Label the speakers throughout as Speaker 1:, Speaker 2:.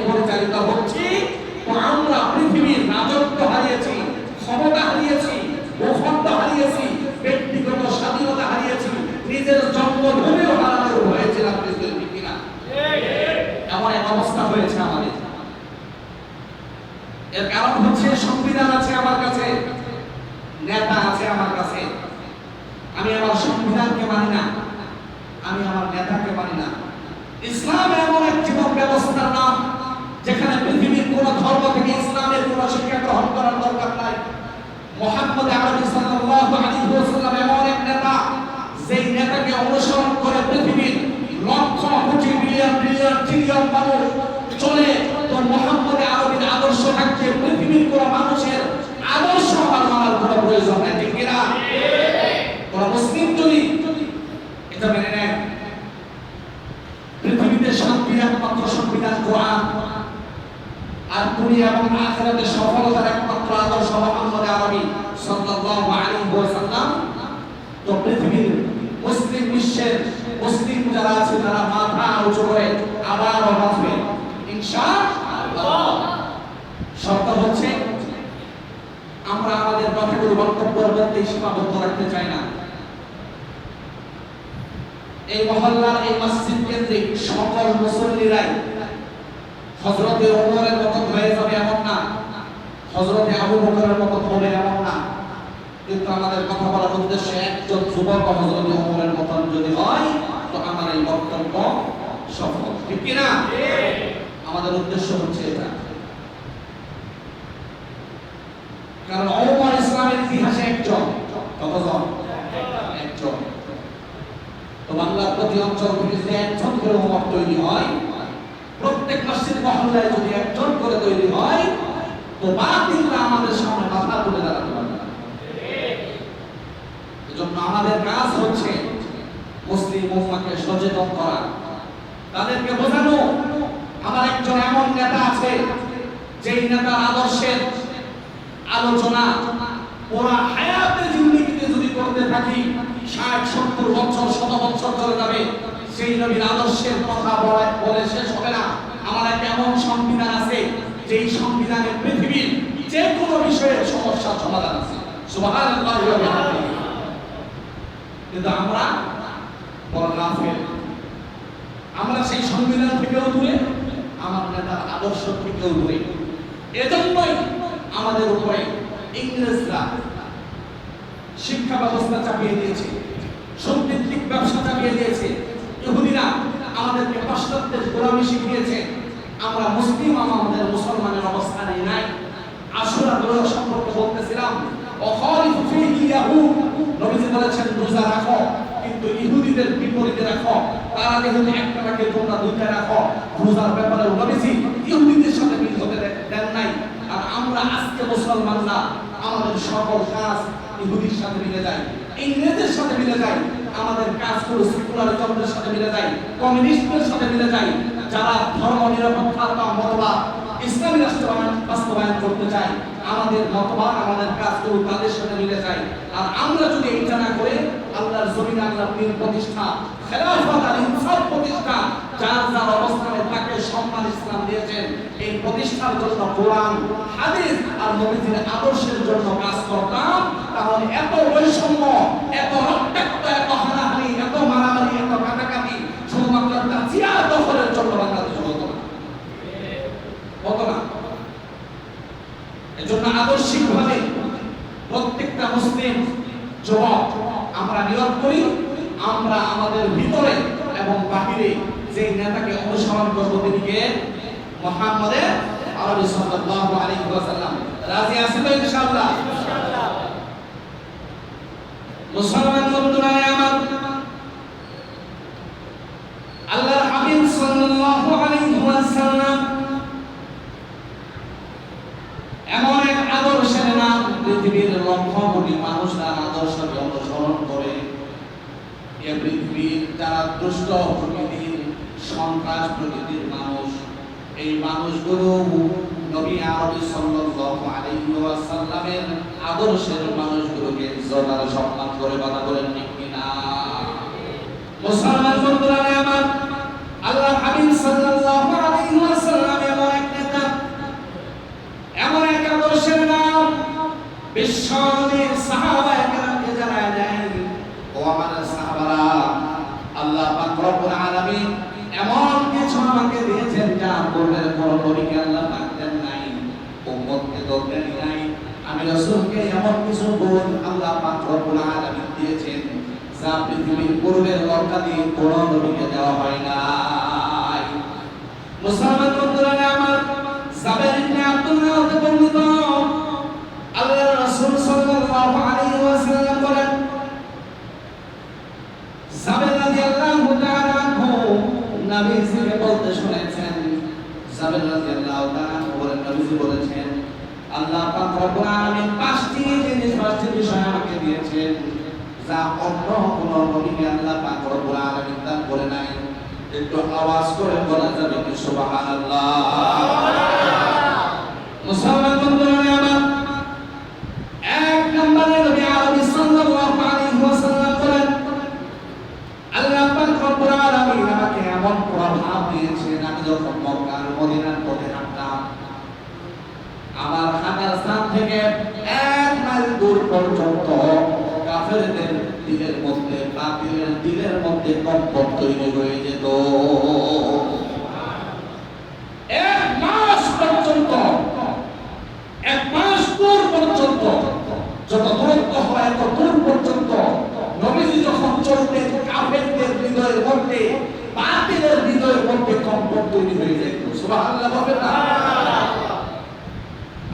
Speaker 1: পরিচালিত হচ্ছি, তো আমরা পৃথিবীর রাজত্ব হারিয়েছি, ক্ষমতা হারিয়েছি, ভূখণ্ড হারিয়েছি, ব্যক্তিগত স্বাধীনতা হারিয়েছি, নিজের জন্মভূমিও হারানোর হয়েছিল। এমন এক অবস্থা হয়েছে আমাদের। এর কারণ হচ্ছে সংবিধান আছে আমার কাছে, নেতা আছে আমার কাছে, আমি আমার সংবিধানকে মানি না, আমি আমার নেতাকে মানি না। ইসলাম এমন এক জীবন ব্যবস্থার নাম যেখানে পৃথিবীর কোন ধর্ম থেকে ইসলামের কোন শিক্ষা গ্রহণ করার দরকার নাই। মুহাম্মদ আরবি সাল্লাল্লাহু আলাইহি ওয়াসাল্লাম এমন এক নেতা, যেই নেতাকে অনুসরণ করে পৃথিবীর lakh crore million billion trillion মানুষ চলে। তো মুহাম্মদ আরবির আদর্শ থাকতে পৃথিবীর কোন মানুষের আদর্শ আমার মানার কোনো প্রয়োজন নেই, ঠিক কিনা? কোন মুসলিম যদি এটা মেনে নেয়, পৃথিবীতে শান্তির একমাত্র সংবিধান কোরআন, আর দুনিয়া এবং আখিরাতে সফলতার একমাত্র আদর্শ মুহাম্মদ আরবি সাল্লাল্লাহু আলাইহি ওয়াসাল্লাম, তো পৃথিবীর মুসলিম বিশ্বের মুসলিম যারা আছে তারা মাথা উঁচু করে আবার বাঁচবে ইনশাআল্লাহ। শর্ত হচ্ছে আমরা আমাদের কথাগুলো বক্তব্যের মধ্যে সীমাবদ্ধ রাখতে চাই না। এই মহল্লার এই মসজিদ কেন্দ্রিক সকল মুসল্লিরাই হযরতে ওমরের মতো হয়ে যাবে এমন না, হযরতে আবু বকরের মতো হবে এমন না, কিন্তু আমাদের কথা বলার উদ্দেশ্যে একজন যুবক হযরতে ওমরের মতো যদি হয় তো আমার এই বক্তব্য সফল, ঠিক কি না? আমাদের উদ্দেশ্য হচ্ছে এটা। কারণ ওমর ইসলামের ইতিহাসে একজন, কতজন? একজন। তো বাংলার প্রতি অঞ্চল থেকে যদি একজন করে ওমর তৈরি হয়, প্রত্যেক মসজিদ মহল্লায় যদি একজন করে তৈরি হয়, তো বাতিলরা আমাদের সামনে মাথা তুলে দাঁড়াতে পারবে না। এজন্য আমাদের কাজ হচ্ছে মুসলিম উম্মাহকে সচেতন করা, তাদেরকে বোঝানো আমার একজন এমন নেতা আছে যেই নেতার আদর্শের আলোচনা পুরা হায়াতে জিন্দেগিতে যদি করতে থাকি 60-70 বছর 100 বছর চলে যাবে, সেই নবীর আদর্শের কথা বলে শেষ হবে না। আমার একটা এমন সংবিধান আছে যেই সংবিধানে পৃথিবীর যে কোনো বিষয়ের সমস্যার সমাধান আছে, সুবহানাল্লাহ। কিন্তু আমরা বড় গাফেল, আমরা সেই সংবিধান থেকেও দূরে, আমার নেতার আদর্শ থেকেও দূরে। এজন্যই আমাদের উপরে ইংরেজরা শিক্ষা ব্যবস্থা চাপিয়ে দিয়েছে, সম্পৃক্ত ব্যবসা চাপিয়ে দিয়েছে, ইহুদিরা আমাদেরকে পাশ্চাত্যের গোলামি শিখিয়েছে। আমরা মুসলিম, আমাদের মুসলমানের অবস্থানে নাই। আশুরা গ্রহ সম্পর্কে বলতেছিলাম, অখালিফু ফিহি ইয়াহুদ, নবীজি বলেছেন রোজা রাখো, কিন্তু ইহুদিদের বিপরীতে রাখো। তারা যেহেতু একটা রাখে, তোমরা দুইটা রাখো। রোজার ব্যাপারে নবীজি ইহুদিদের সাথে মিল হতে দেন নাই। আর আমরা আজকে মুসলমানরা আমাদের সকল কাজ ইহুদির সাথে মিলে যায়, ইংরেজের সাথে মিলে যায়, আমাদের কাজগুলো সেকুলারিজমের সাথে মিলে যায়, কমিউনিস্টদের সাথে মিলে যায়, যারা ধর্ম নিরপেক্ষতা মতবাদ ইসলামী রাষ্ট্র বাস্তবায়ন করতে চায়, আমাদের মতবাদ আমাদের কাজগুলো তাদের সাথে মিলে যায়। আর আমরা যদি এটা না করে আল্লাহর জমিনে আল্লাহর দ্বীন প্রতিষ্ঠা, খেলাফত আর ইনসাফ প্রতিষ্ঠা, যার যার অবস্থানে তাকে সম্মান ইসলাম দিয়েছেন, এই প্রতিষ্ঠার জন্য কোরআন হাদিস আর নবীজির আদর্শের জন্য কাজ করতাম, তাহলে এত বৈষম্য, এত রক্তাক্ত, এত হানাহানি, এত মারামারি, এত কাটাকাটি শুধুমাত্র একটা চেয়ার দখলের জন্য বাংলাদেশে হতো না, হতো না। এজন্য আদর্শিকভাবে প্রত্যেকটা মুসলিম যুবক আমরা নিয়ত করি, আমরা আমাদের ভিতরে এবং বাহিরে যে নেতাকে অনুসরণ করব তিনি কে? মুহাম্মদ আরবি সাল্লাল্লাহু আলাইহি ওয়াসাল্লাম। রাজি আছেন তো ইনশাআল্লাহ? মুসলমান বন্ধুরা আমার, আল্লাহর হাবিব সাল্লাল্লাহু আলাইহি ওয়াসাল্লাম এমন এক আদর্শের নাম, পৃথিবীর লক্ষ কোটি মানুষ তার আদর্শকে অনুসরণ করে। এই পৃথিবীর যারা দুষ্ট প্রকৃতির, সন্ত্রাস প্রকৃতির মানুষ, এই মানুষগুলো নবী আরবি সাল্লাল্লাহু আলাইহি ওয়াসাল্লামের আদর্শের মানুষগুলোকে জোরালো সম্মান করে কথা বলেন, ঠিক কিনা? মুসলমান বন্ধুরা আমার, আল্লাহ হাবিব সাল্লাল্লাহু আলাইহি ওয়াসাল্লাম এমন এক নেতা, এমন এক আদর্শের নাম বিশ্বনবীর সাহাবায়ে কেরামকে জানায় দেন, ও আমার সাহাবারা, আল্লাহ পাক রব্বুল আলামিন এমন কিছু আমাকে দিয়েছেন যা পূর্বের কোন নবীকে আল্লাহ পাক দেন নাই, উম্মতকে দেন নাই। আমি রাসূলকে এমন কিছু গুণ আল্লাহ পাক রব্বুল আলামিন দিয়েছেন যা পৃথিবীর পূর্বের লোকদের কোন নবীকে দেওয়া হয় নাই। মুসলমান বন্ধুরা আমার, জাবের ইবনে আব্দুল্লাহ হতে বর্ণিত, আল্লাহর রাসূল সাল্লাল্লাহু আলাইহি ওয়াসাল্লাম বলেন, জাবের রাদিয়াল্লাহু তাআলা আনহু নবীজিকে বলতে শুনেছেন, জাবের রাদিয়াল্লাহু তাআলা আনহু বলেন, নবীজি বলেছেন, আল্লাহ পাক রব্বুল আলামিন পাঁচটি বিষয় আমাকে দিয়েছেন যা অন্য কোন নবীকে আল্লাহ পাক রব্বুল আলামিন দান করে নাই। একটু আওয়াজ করে বলা যাবে কি সুবহানাল্লাহ? মুসলমান বন্ধুরা আমার, এক নম্বরে নবী আরবি সাল্লাল্লাহু আলাইহি ওয়াসাল্লাম বলেন, আল্লাহ পাক রব্বুল আলামিন আমাকে এমন প্রভাব দিয়েছেন, আমি যখন মক্কা আর মদিনার পথে হাঁটতাম, আমার হাঁটার স্থান থেকে 1 মাইল দূর পর্যন্ত কাফেরদের দিলের মধ্যে, বাতিলের দিলের মধ্যে কম্পন তৈরি হয়ে যেত। 1 মাস পর্যন্ত, 1 মাস দূর পর্যন্ত, যত দূরত্ব হয় এত দূর পর্যন্ত নবীজি যখন চলতেন, কাফেরদের হৃদয়ের মধ্যে, বাতিলের হৃদয়ের মধ্যে কম্পন তৈরি হয়ে যেত। সুবহানাল্লাহ বলবেন না?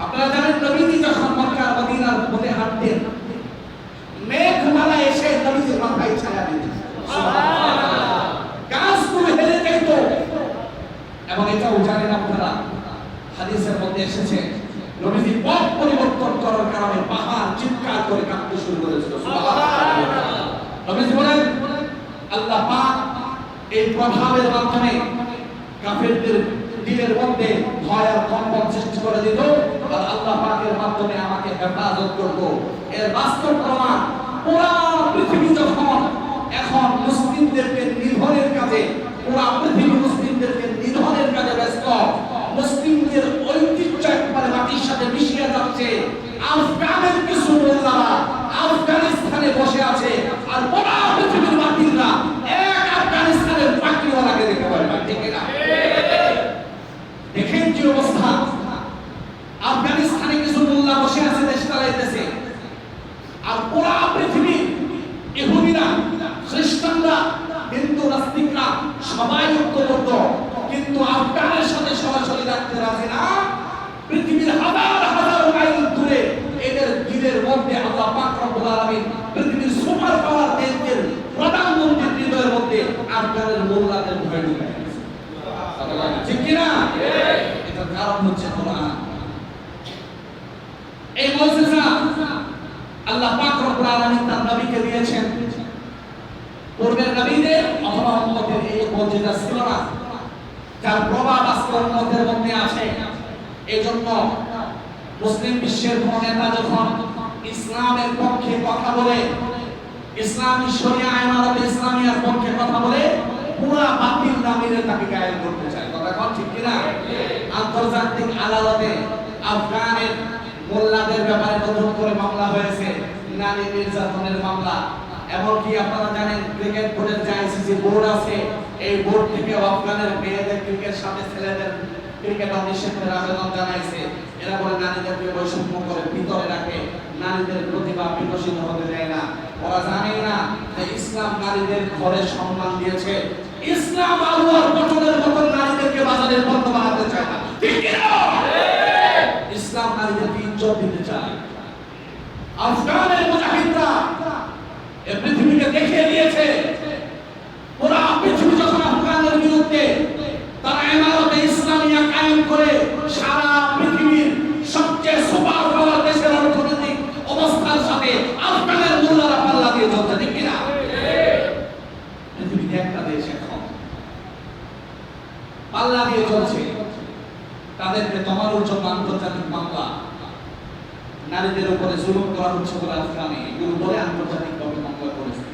Speaker 1: আপনারা জানেন, নবীজি যখন মক্কা মদিনার পথে হাঁটতেন, মেঘমালা এসে নবীজির মাথায় ছায়া দিত, সুবহানাল্লাহ, গাছগুলো হেলে যেত। এবং এটাও জানেন আপনারা, হাদিসের মধ্যে এসেছে, নবীজি পথ পরিবর্তন করার কারণে পাহাড় চিৎকার করে কাঁপতে শুরু করেছিল, সুবহানাল্লাহ। নবীজি বলেন, আল্লাহ পাক এই প্রভাবের মাধ্যমে কাফেরদের দিলের মধ্যে ভয় আর কম্পন সৃষ্টি করে দিত, আর আল্লাহ পাকের মাধ্যমে আমাকে হেফাজত করত। এর বাস্তব প্রমাণ, পুরা পৃথিবী যখন এখন মুসলিমদেরকে নিধনের কাজে, পুরা পৃথিবী মুসলিমদেরকে নিধনের কাজে ব্যস্ত, মুসলিমদের ঐতিহ্য একবারে মাটির সাথে মিশিয়ে যাচ্ছে, আফগানের কিছু মোল্লারা আফগানিস্তানে বসে আছে, আর পুরা পৃথিবীর বাতিলরা এক আফগানিস্তানের পাখিওয়ালাকে দেখতে পারে না, ঠিক না? দেখেন কি অবস্থা, আফগানিস্তানে কিছু মোল্লা বসে আছে, দেশ চালাইতেছে, আর পুরা পৃথিবী ইহুদিরা, খ্রিস্টানরা, হিন্দু নাস্তিকরা সবাই ঐক্যবদ্ধ, কিন্তু আফগানের সাথে সরাসরি রাখতে রাজি না। পৃথিবীর হাজার হাজার মাইল দূরে এদের দিলের মধ্যে আল্লাহ পাক রব্বুল আলামিন পৃথিবীর সুপার পাওয়ার দেশদের প্রধানমন্ত্রীর হৃদয়ের মধ্যে আফগানের মোল্লাদের ভয় ঢুকায় দিয়েছে, ঠিক কি না? এটার কারণ হচ্ছে কোরআন। এই মুজিজা আল্লাহ পাক রব্বুল আলামিন তার নবীকে দিয়েছেন। পূর্বের নবীদের অথবা উম্মতের এই মুজিজা ছিল না, যার প্রভাব আজকে উম্মতের মধ্যে আছে। এজন্য মুসলিম বিশ্বের কোন নেতা যখন ইসলামের পক্ষে কথা বলে, ইসলামী শরিয়া ইমারতে ইসলামিয়ার পক্ষে কথা বলে, পুরা বাতিল নামীদের তাকে গায়েল করতে চায়, কথা কোন ঠিক কি না? আন্তর্জাতিক আদালতে আফগানের মোল্লাদের ব্যাপারে নতুন করে মামলা হয়েছে, নারী নির্যাতনের মামলা। এমনকি আপনারা জানেন, ক্রিকেট বোর্ডের যে আইসিসি বোর্ড আছে, এই বোর্ড থেকে আফগানের মেয়েদের ক্রিকেট সাথে ছেলেদের ক্রিকেট নিষেধের আবেদন জানাইছে। এরা বলে নারীদেরকে বৈষম্য করে ভিতরে রাখে, নারীদের প্রতিভা বিকশিত হতে দেয় না। ওরা জানে না যে ইসলাম নারীদের ঘরে সম্মান দিয়েছে, ইসলাম আল্লাহর পছন্দের মতো নারীদেরকে বাজারের পণ্য বানাতে চায় না, ঠিক কি না? ইসলাম নারীদেরকে ইজ্জত দিতে চায়। আফগানের মুজাহিদরা এই পৃথিবীকে দেখিয়ে দিয়েছে, পুরা পৃথিবী যখন আফগানের বিরুদ্ধে তারা ইমারতে ইসলামিয়া কায়েম করে সারা পৃথিবীর সবচেয়ে সুপার পাওয়ার দেশের অর্থনৈতিক অবস্থার সাথে আফগানের মোল্লারা পাল্লা দিয়ে চলছে, ঠিক কিনা? পৃথিবীতে একটা দেশ এখন পাল্লা দিয়ে চলছে, তাদেরকে দমানোর জন্য আন্তর্জাতিক মামলা, নারীদের উপরে জুলুম করা হচ্ছে বলে আফগানে এগুলো বলে আন্তর্জাতিকভাবে মামলা করেছে।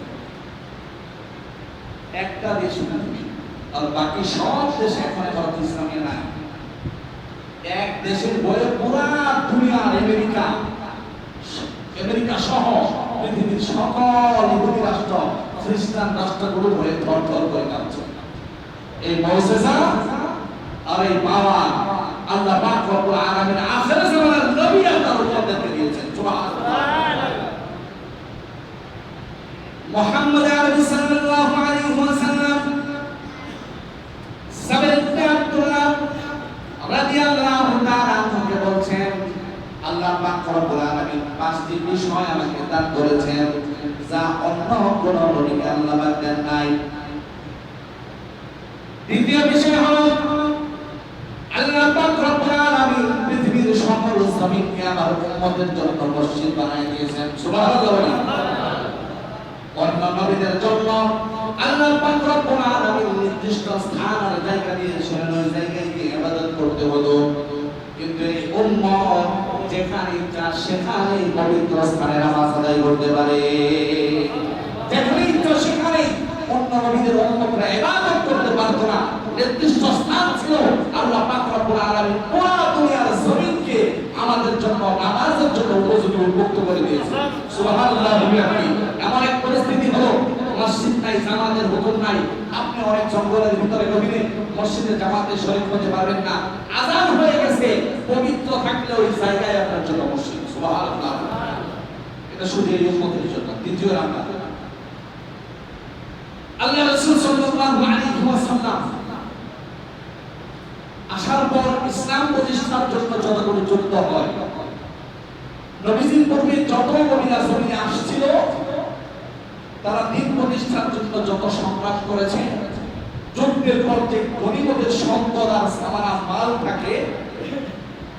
Speaker 1: একটা দেশ আর বাকি সব দেশে এখন ভারত ইসলামী নাই। এক দেশের বয়ে পুরা দুনিয়ার আমেরিকা সহ পৃথিবীর সকল ইহুদি রাষ্ট্র খ্রিস্টান রাষ্ট্রগুলো হয়ে থরথর করে কাঁপছে। এই মুজিজা আর এই পাওয়ার আল্লাহ পাক রব্বুল আলামিন আখির জামানার নবী তার উম্মতদেরকে দিয়েছেন। সুবহানাল্লাহ। মুহাম্মদ আরবি সাল্লাল্লাহু আলাইহি ওয়াসাল্লাম সাবের ইবনে আব্দুল্লাহ রাদিয়াল্লাহু তাআলা আনহুকে বলছেন, আল্লাহ পাক রব্বুল আলামিন পাঁচটি বিষয় আমাকে দান করেছেন যা অন্য কোন নবীকে আল্লাহ পাক দেন নাই। দ্বিতীয় বিষয় হলো আল্লাহ পাক রব্বুল আলামিন পৃথিবীর সকল জমিনকে আমার উম্মতের জন্য মসজিদ বানায় দিয়েছেন। সুবহানাল্লাহ। অন্য নবীদের জন্য আল্লাহ পাক রব্বুল আলামিন নির্দিষ্ট স্থান আর জায়গা দিয়েছেন, ওই জায়গায় গিয়ে ইবাদত করতে হতো। কিন্তু এই উম্মত যেখানে ইচ্ছা সেখানে পবিত্র স্থানে নামাজ আদায় করতে পারে, যেখানে ইচ্ছা সেখানে। অন্য নবীদের উম্মতরা ইবাদত করতে পারতো না। নির্দিষ্ট স্থান ছিল। আল্লাহ পাক রব্বুল আলামিন পুরো দুনিয়ার জমিনকে আমাদের জন্য নামাজের জন্য উপযোগী উন্মুক্ত করে দিয়েছে। সুবহানাল্লাহ। এমন এক পরিস্থিতি হলো মসজিদ নাই, জামাতের হুকুম নাই, আপনি অনেক জঙ্গলের ভিতরে গভীরে মসজিদে জামাতে শরীক হতে পারবেন না। আযান হয়ে গেছে, পবিত্র থাকলে ওই জায়গায় আপনার জন্য মসজিদ। সুবহানাল্লাহ। এটা শুধু এই উম্মতের জন্য। দ্বিতীয় নাম্বার, আল্লাহ রাসূল সাল্লাল্লাহু আলাইহি ওয়াসাল্লাম আসার পর ইসলাম প্রতিষ্ঠার জন্য যতগুলো যুদ্ধ হয়, নবীজির পূর্বে যত নবীরা জমিনে আসছিল তারা দিন প্রতিষ্ঠার জন্য যত সংগ্রাম করেছে, যুদ্ধের পর যে গনিমতের সম্পদ আর সামানা মাল থাকে,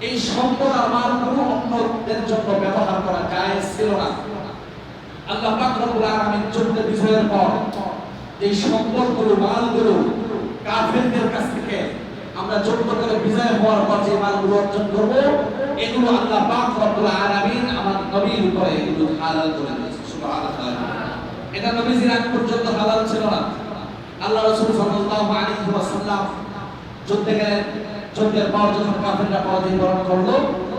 Speaker 1: এই সম্পদ আর মালগুলো অন্যদের জন্য ব্যবহার করা জায়েজ ছিল না। আল্লাহ পাক রব্বুল আলামিন যুদ্ধে বিজয়ের পর এই সম্পদগুলো মালগুলো কাফেরদের কাছ থেকে আমরা যুদ্ধ করে বিজয় হওয়ার পর যে মালগুলো অর্জন করব, এগুলো আল্লাহ পাক রব্বুল আলামিন আমার নবীর উপরে এগুলো হালাল করে দিয়েছে। সুবহানাল্লাহ। এটা নবীজির আগ পর্যন্ত হালাল ছিল না। আল্লাহ রাসূল সাল্লাল্লাহু আলাইহি ওয়াসাল্লাম যুদ্ধে গেলেন, যুদ্ধের পর যখন কাফেররা পরাজয় বরণ করলো,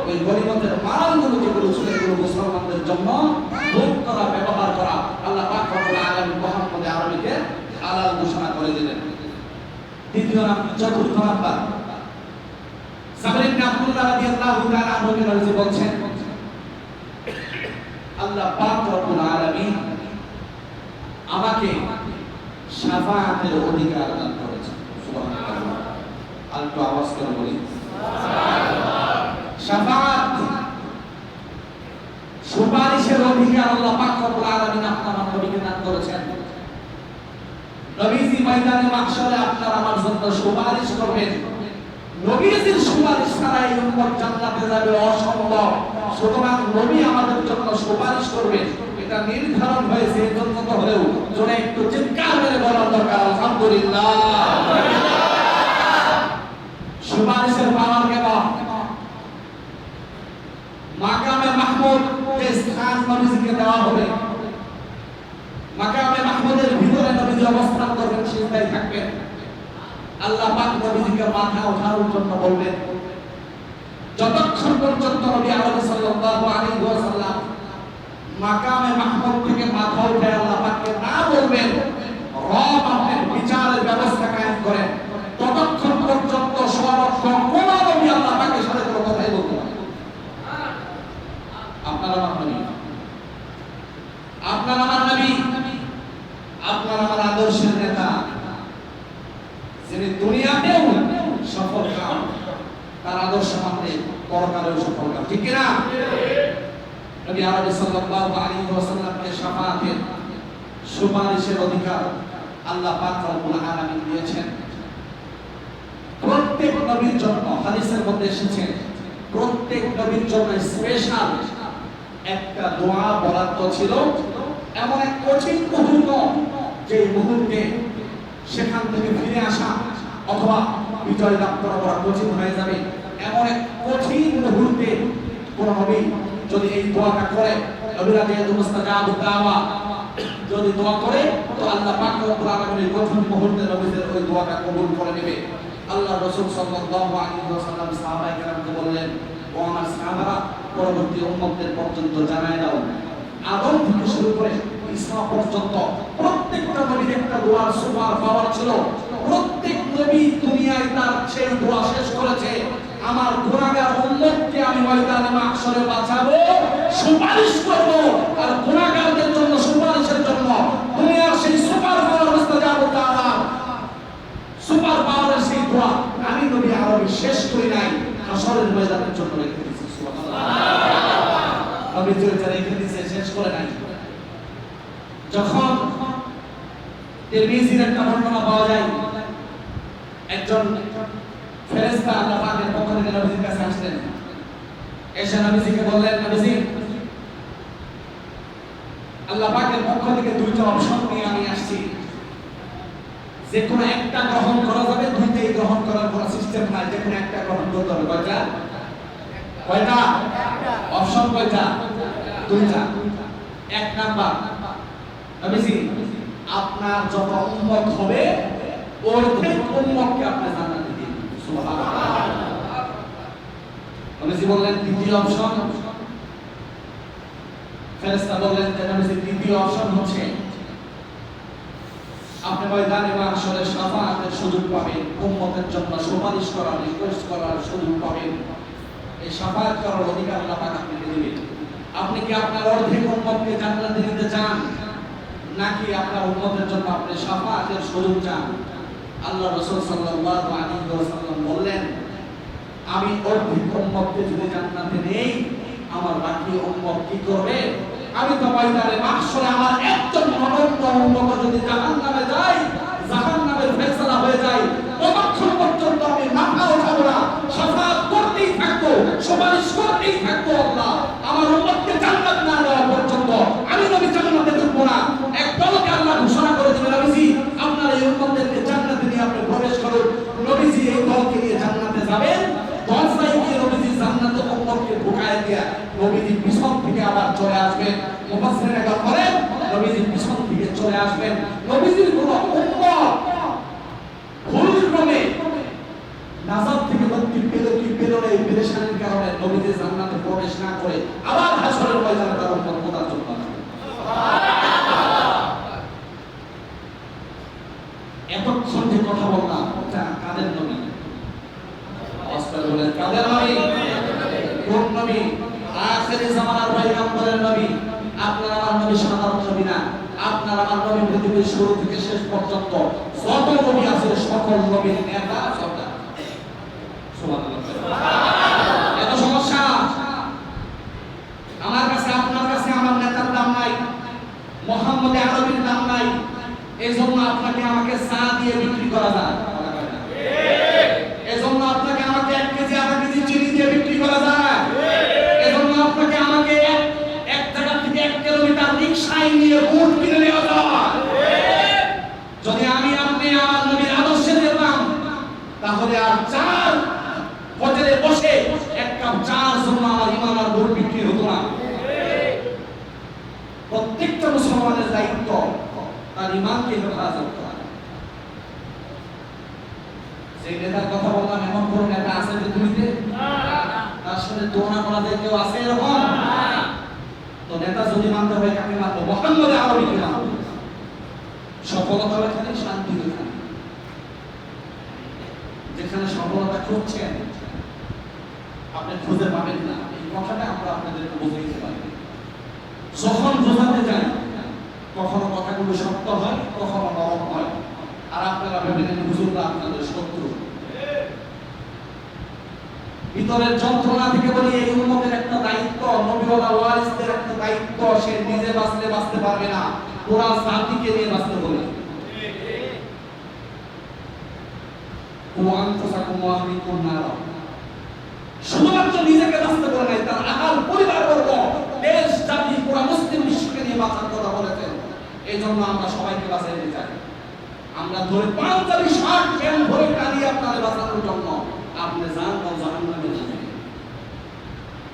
Speaker 1: ওই গনিমতের মালগুলো যেগুলো ছিল এগুলো মুসলমানদের জন্য ভোগ করা, ব্যবহার করা আল্লাহ পাক রব্বুল আলামিন মুহাম্মদ আরবিতে হালাল ঘোষণা করে দিলেন। দ্বিতীয় নাম্বার, চতুর্থ নাম্বার, সাবির ইবনে আব্দুল্লাহ রাদিয়াল্লাহু তাআলা আনহু বলছেন, আল্লাহ পাক রব্বুল আলামিন আমাকে শাফাআতের অধিকার দান করেছেন। সুবহানাল্লাহ। আল্লাহ আওয়াজ করে বলি সুবহানাল্লাহ। শাফাআত, সুপারিশের অধিকার আল্লাহ পাক রব্বুল আলামিন আপনার নবীকে দান করেছেন। নবীজি ময়দানে মাহশারে আপনার আমার জন্য সুপারিশ করবেন। নবীজির সুপারিশ ছাড়া এই উম্মত জান্নাতে যাবে অসম্ভব। সুতরাং নবী আমাদের জন্য সুপারিশ করবেন, এটা নির্ধারণ হয়েছে। এই জন্য তো হলেও জোরে একটু চিৎকার করে বলার দরকার আলহামদুলিল্লাহ। সুপারিশের পাওয়ার কেমন? মাকামে মাহমুদ যে স্থান নবীজিকে দেওয়া হবে, মাকামে মাহমুদের ভিতরে নবীজি অবস্থান করবেন, সিজদায় থাকবেন। আল্লাহ পাক নবীজিকে মাথা ওঠানোর জন্য বলবেন। যতক্ষণ পর্যন্ত নবী সাল্লাল্লাহু আলাইহি ওয়াসাল্লাম মাকামে মাহমুদ থেকে মাথা উঠে আল্লাহ পাককে না বলবেন, রব আপনার বিচারের ব্যবস্থা কায়েম করেন, ততক্ষণ পর্যন্ত সর্বক্ষণ কোন নবী আল্লাহ পাকের সাথে কোনো কথাই বলতে পারে না। আপনার আমার নবী, আপনার আমার নবী, আপনার আমার আদর্শের নেতা, যিনি দুনিয়াতেও সফল কাম, তার আদর্শ মানলে পরকালেও সফল কাম। ঠিক কিনা? নবী আরবি সাল্লাল্লাহু আলাইহি ওয়াসাল্লামকে শাফাআতের, সুপারিশের অধিকার আল্লাহ পাক রব্বুল আলামিন দিয়েছেন। প্রত্যেক নবীর জন্য হাদিসের মধ্যে এসেছে, প্রত্যেক নবীর জন্য স্পেশাল একটা দোয়া বরাদ্দ ছিল। এমন এক কঠিন মুহূর্ত, যে মুহূর্তে সেখান থেকে ফিরে আসা অথবা বিজয় লাভ করা বড় কঠিন হয়ে যাবে, এমন এক কঠিন মুহূর্তে কোন নবী যদি এই দোয়াটা করে, নবীরা যেহেতু মুস্তাজাবুদ দাওয়া, যদি দোয়া করে তো আল্লাহ পাক রব্বুল আলামিন কঠিন মুহূর্তে নবীদের ওই দোয়াটা কবুল করে নেবে। আল্লাহ রাসূল সাল্লাল্লাহু আলাইহি ওয়াসাল্লাম সাহাবায়ে কেরামকে বললেন, ও আমার সাহাবারা, পরবর্তী উম্মতদের পর্যন্ত জানায় দাও, আদম থেকে শুরু করে ঈসা পর্যন্ত প্রত্যেকটা নবীর একটা দোয়ার সুপার পাওয়ার ছিল। প্রত্যেক নবী দুনিয়ায় তার সেই দোয়া শেষ করেছে, আমার গুনাহগার উম্মতকে আমি ময়দানে মাহশরে বাঁচাবো, সুপারিশ করব, আর গুনাহগারদের জন্য সুপারিশের জন্য দুনিয়ার সেই সুপার পাওয়ার অবস্থা যাব। তারা সুপার পাওয়ারের সেই দোয়া আমি নবী আরবি শেষ করি নাই, হাশরের ময়দানের জন্য রেখে দিয়েছি। সুবহানাল্লাহ, নবী যেটা রেখে দিয়েছে শেষ করে নাই। যখন তিরমিজির একটা বর্ণনা পাওয়া যায়, একজন ফেরেশতা আল্লাহ পাকের পক্ষ থেকে নবীজির কাছে আসলেন, এসে নবীজিকে বললেন, নবীজি, আল্লাহ পাকের পক্ষ থেকে দুইটা অপশন নিয়ে আমি আসছি, যে কোনো একটা গ্রহণ করা যাবে, দুইটাই গ্রহণ করার কোনো সিস্টেম নাই, যে কোনো একটা গ্রহণ করতে হবে। কয়টা? কয়টা অপশন? কয়টা? দুইটা। এক নাম্বার, নবীজি আপনার যত উম্মত হবে অর্ধেক উম্মতকে আপনি জান্নাতে দিন। সুবহানাল্লাহ। নবীজি বললেন দ্বিতীয় অপশন। ফেরেশতা বললেন যে নবীজি দ্বিতীয় অপশন হচ্ছে আপনি ময়দানে মাহশরে শাফাআতের সুযোগ পাবেন, উম্মতের জন্য সুপারিশ করার, রিকোয়েস্ট করার সুযোগ পাবেন। এই শাফাআত করার অধিকার আল্লাহ পাক আপনাকে দিবেন। আপনি কি আপনার অর্ধেক উম্মতকে জান্নাতে দিতে চান, নাকি আপনার উম্মতের জন্য আপনি শাফাআতের সুযোগ চান? আল্লাহ রাসূল সাল্লাল্লাহু আলাইহি ওয়াসাল্লাম বললেন, আমি অর্ধেক উম্মতকে যদি জান্নাতে নেই, আমার বাকি উম্মত কি করবে? আমি তো ময়দানে মাহশরে আমার একজন অনন্ত উম্মত যদি জাহান্নামে যায়, জাহান্নামের ফয়সালা হয়ে যায়, ততক্ষণ পর্যন্ত আমি মাথা উঠাবো না, শাফাআত করতেই থাকবো, সুপারিশ করতেই থাকবো। আল্লাহ আমার উম্মতকে জান্নাত না দেওয়া পর্যন্ত আমি নবী জান্নাতে ঢুকবো না। এক দলকে আল্লাহ ঘোষণা করে দিবেন, নবীজি আপনার এই উম্মতদেরকে জান্নাতে নিয়ে আপনি প্রবেশ করুন। নবীজি এই দলকে নিয়ে জান্নাতে যাবেন, দরজায় গিয়ে নবীজি জান্নাতে উম্মতকে ঢুকায় দিয়া নবীজি পিছন থেকে আবার চলে আসবেন। মুফাসসিরিনে বলেন নবীজি পিছন থেকে চলে আসবেন, নবীজির কোন উম্মত ভুলক্রমে নাজাত থেকে মুক্তি পেল কি পেল না, এই পেরেশানির কারণে নবীজি জান্নাতে প্রবেশ না করে আবার হাশরের ময়দানে তার উম্মত খোদার জন্য আসবে। এতক্ষণ যে কথা বললাম এটা কাদের নবী? আসলে বলেন কাদের নবী? কোন নবী? আখিরি জামানার পয়গম্বরের নবী। আপনার আমার নবী সাধারণ নবী না, আপনার আমার নবী পৃথিবীর শুরু থেকে শেষ পর্যন্ত যত নবী আছে সকল নবীর নেতা সরদার। সুবহানাল্লাহ। এত সমস্যা আমার কাছে, আপনার কাছে আমার নেতার দাম নাই, মুহাম্মদ আরবির দাম নাই, এজন্য আপনাকে আমাকে চা দিয়ে বিক্রি করা যায়, এজন্য আপনাকে আমাকে 1 কেজি আধা কেজি চিনি দিয়ে বিক্রি করা যায়, এজন্য আপনাকে আমাকে এক জায়গা থেকে 1 কিলোমিটার রিকশায় নিয়ে বুট কিনে নেওয়া যায়। যদি আমি আপনি আমার নবীর আদর্শে যেতাম, তাহলে আর চার হোটেলে বসে 1 কাপ চার জন্য আমার ইমান আর বুট বিক্রি হতো না। প্রত্যেকটা মুসলমানের দায়িত্ব তার ইমানকে হেফাজত করা। সেই নেতার কথা বললাম, এমন কোন নেতা আছে পৃথিবীতে তার সাথে তুলনা করা যায় কেউ আছে এরকম? তো নেতা যদি মানতে হয় কাকে মানবো? মুহাম্মদ আরবিকে মানবো। সফলতা এখানে, শান্তি এখানে। যেখানে সফলতা খুঁজছেন আপনি খুঁজে পাবেন না, এই কথাটা আমরা আপনাদেরকে বুঝাইতে পারি। যখন বোঝাতে যাই কখনো কথাগুলো শক্ত হয়, কখনো নরম হয়, আর আপনারা ভেবেন হুজুররা আপনাদের শত্রু। ভিতরের যন্ত্রণা থেকে বলি, এই উম্মতের একটা দায়িত্ব, নবীওয়ালা ওয়ারিসদের একটা দায়িত্ব, সে নিজে বাঁচতে পারবে না, পুরা জাতিকে নিয়ে বাঁচতে বলে। শুধুমাত্র নিজেকে বাঁচতে বলে নাই, তার আকাল পরিবারবর্গ, দেশ জাতি, পুরা মুসলিম বিশ্বকে নিয়ে বাঁচার কথা বলেছেন। এই জন্য আমরা সবাইকে বাঁচাইতে চাই। আমরা ধরে পাঞ্জাবি শার্ট প্যান্ট ধরে টানি আপনাদের বাঁচানোর জন্য, আপনি যান বা জাহান্নামে যাবেন।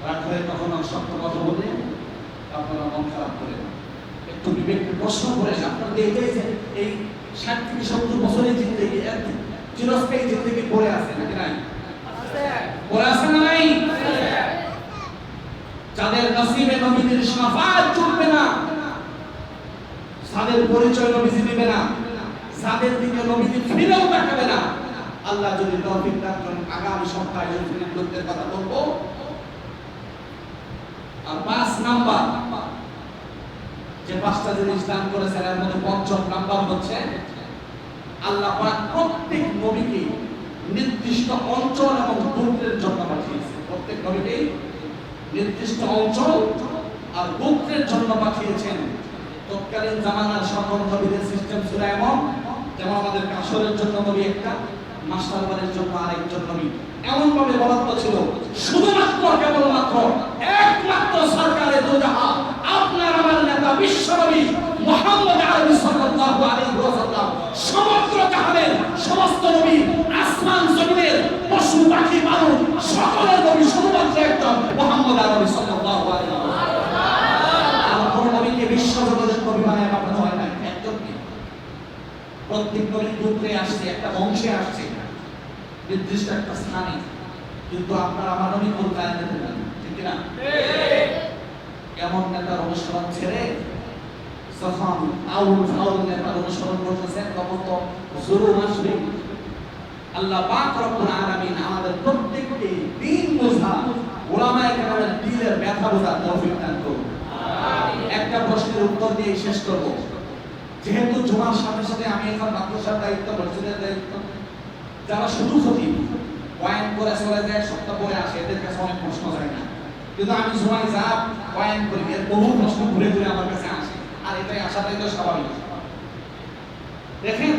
Speaker 1: রাগ করে কখনো সত্য কথা বলে আপনারা মন খারাপ করেন। একটু বিবেককে প্রশ্ন করে আপনারা দেখতে যে এই 60 থেকে 70 বছরের জিন্দেগি এত চিরস্থায়ী জিন্দেগি পড়ে আছে নাকি নাই? পড়ে আছে না নাই? যাদের নসিবে নবীদের শাফাত চলবে না, যাদের পরিচয় নবীজি নেবে না, যাদের দিকে নবীজি ফিরেও তাকাবে না, আল্লাহ যদি তৌফিক দান করেন আগামী সপ্তাহে এই লোকদের কথা বলবো। আর 5 নাম্বার যে 5টা জিনিস দান করেছেন এর মধ্যে 5ম নাম্বার হচ্ছে আল্লাহ পাক প্রত্যেক নবীকে নির্দিষ্ট অঞ্চল এবং গোত্রের জন্য পাঠিয়েছেন। প্রত্যেক নবীকে নির্দিষ্ট অঞ্চল আর গোত্রের জন্য পাঠিয়েছেন। তৎকালীন জামানার সকল নবীদের সিস্টেম ছিল এমন, যেমন আমাদের কাসরের জন্য নবী একটা, মাস্টারবাড়ির জন্য আরেকজন নবী, এমন ভাবে বরাদ্দ ছিল। শুধুমাত্র কেবলমাত্র একমাত্র সরকারে দু জাহান আপনার আমার নেতা বিশ্ব নবী মুহাম্মদ আরবি সাল্লাল্লাহু আলাইহি ওয়াসাল্লাম সমগ্র জাহানের সমস্ত নবী, আসমান জমিনের পশু পাখি মানুষ সকলের নবী শুধুমাত্র একজন মুহাম্মদ আরবি সাল্লাল্লাহু আলাইহি ওয়াসাল্লাম। আর কোন নবীকে বিশ্ব জগতের নবী বানায় পাঠানো হয় না, একজনকে। প্রত্যেক নবী গোত্রে আসছে, একটা বংশে আসছে, নির্দিষ্ট একটা স্থানে। কিন্তু আপনার আমার নবী কোথায় যেতে না, ঠিক না? এমন নেতার অনুসরণ ছেড়ে যখন আউল ফাউল নেতার অনুসরণ করতেছেন তখন তো জরুর আসবে। আল্লাহ পাক রব্বুল আলামিন আমাদের প্রত্যেককে দিন বোঝা, উলামায়ে কেরামের দিলের ব্যথা বোঝার তৌফিক দান করুন। একটা প্রশ্নের উত্তর দিয়ে শেষ করব। যেহেতু জুমার সাথে সাথে আমি এখন মাদ্রাসার দায়িত্ব, মসজিদের দায়িত্ব, যারা শুধু খতিব ওয়াইন করে চলে যায়, সপ্তাহ পরে আসে, এদের কাছে অনেক প্রশ্ন যায় না। কিন্তু আমি জুমায় যা ওয়াইন করি এর বহু প্রশ্ন ঘুরে ঘুরে আমার কাছে আসে, আর এটাই আসাটাই তো স্বাভাবিক। দেখেন,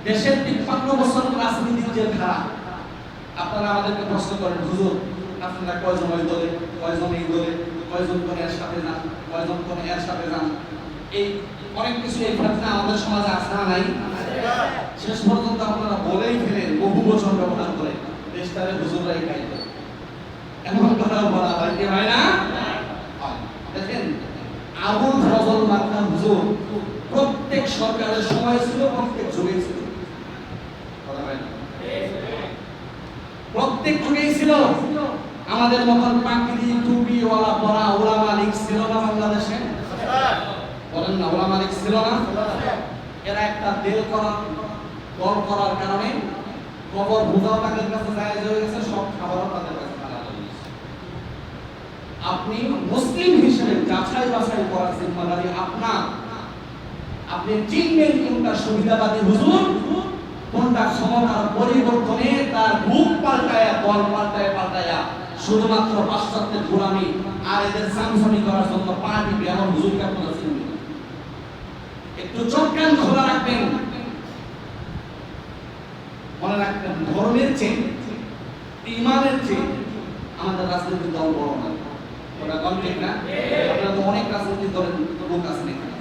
Speaker 1: দেশের 53 বছর রাজনীতির যে ধারা, আপনারা আমাদেরকে প্রশ্ন করেন, হুজুর আপনারা কয়জন ওই দলে, কয়জন এই দলে, কয়জন কোন এর সাথে যান, কয়জন কোন এর সাথে যান, এই অনেক কিছু এই ঘটনা আমাদের সমাজে আছে না নাই? শেষ পর্যন্ত আপনারা বলেই ফেলেন, বহু বচন ব্যবহার করে দেশটারে হুজুরাই খাইতো, এমন কথাও বলা হয় কি হয় না? দেখেন, আবুল ফজল মার্কা হুজুর প্রত্যেক সরকারের সময় ছিল, প্রত্যেক যুগে ছিল, প্রত্যেক যুগেই ছিল। আমাদের মতন পাগড়ি টুপিওয়ালা পরা ওলামা লীগ ছিল না বাংলাদেশে? বলেন না, ওলামা লীগ ছিল না? এরা একটা দল করার কারণে কবর বুঝাও তাদের কাছে জায়েজ হয়ে গেছে, সব খাবারও তাদের কাছে হালাল হয়ে গেছে। আপনি মুসলিম হিসেবে যাচাই বাছাই করার জিম্মাদারি আপনার। আপনি চিনবেন কোনটা সুবিধাবাদী হুজুর, কোনটা ক্ষমতার পরিবর্তনে তার মুখ পাল্টায়া, দল পাল্টায়া শুধুমাত্র পাশ্চাত্যের গোলামি আর এদের সাংসমি করার জন্য পার্টি এমন হুজুরকে আপনারা চিনবেন। একটু চোখ কান খোলা রাখবেন, মনে রাখবেন, ধর্মের চেয়ে ইমানের চেয়ে আমাদের রাজনৈতিক দল বড় না। ওটা কম ঠিক না? আপনারা তো অনেক রাজনৈতিক দলের লোক আছেন এখানে।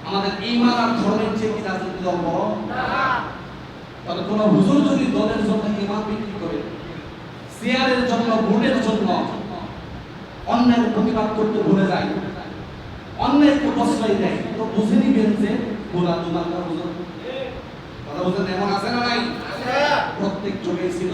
Speaker 1: আমাদের ইমান আর ধর্মের চেয়ে কি রাজনৈতিক দল বড় না? তাহলে কোন হুজুর যদি দলের জন্য ইমান বিক্রি করে, শেয়ারের জন্য, ভোটের জন্য অন্যায়ের প্রতিবাদ করতে ভুলে যায়, অন্যায়কে প্রশ্রয় দেয়, তো বুঝে নিবেন যে গোলা দুমার হুজুর। কথা বুঝেন? এমন আছে না নাই? প্রত্যেক যুগে ছিল।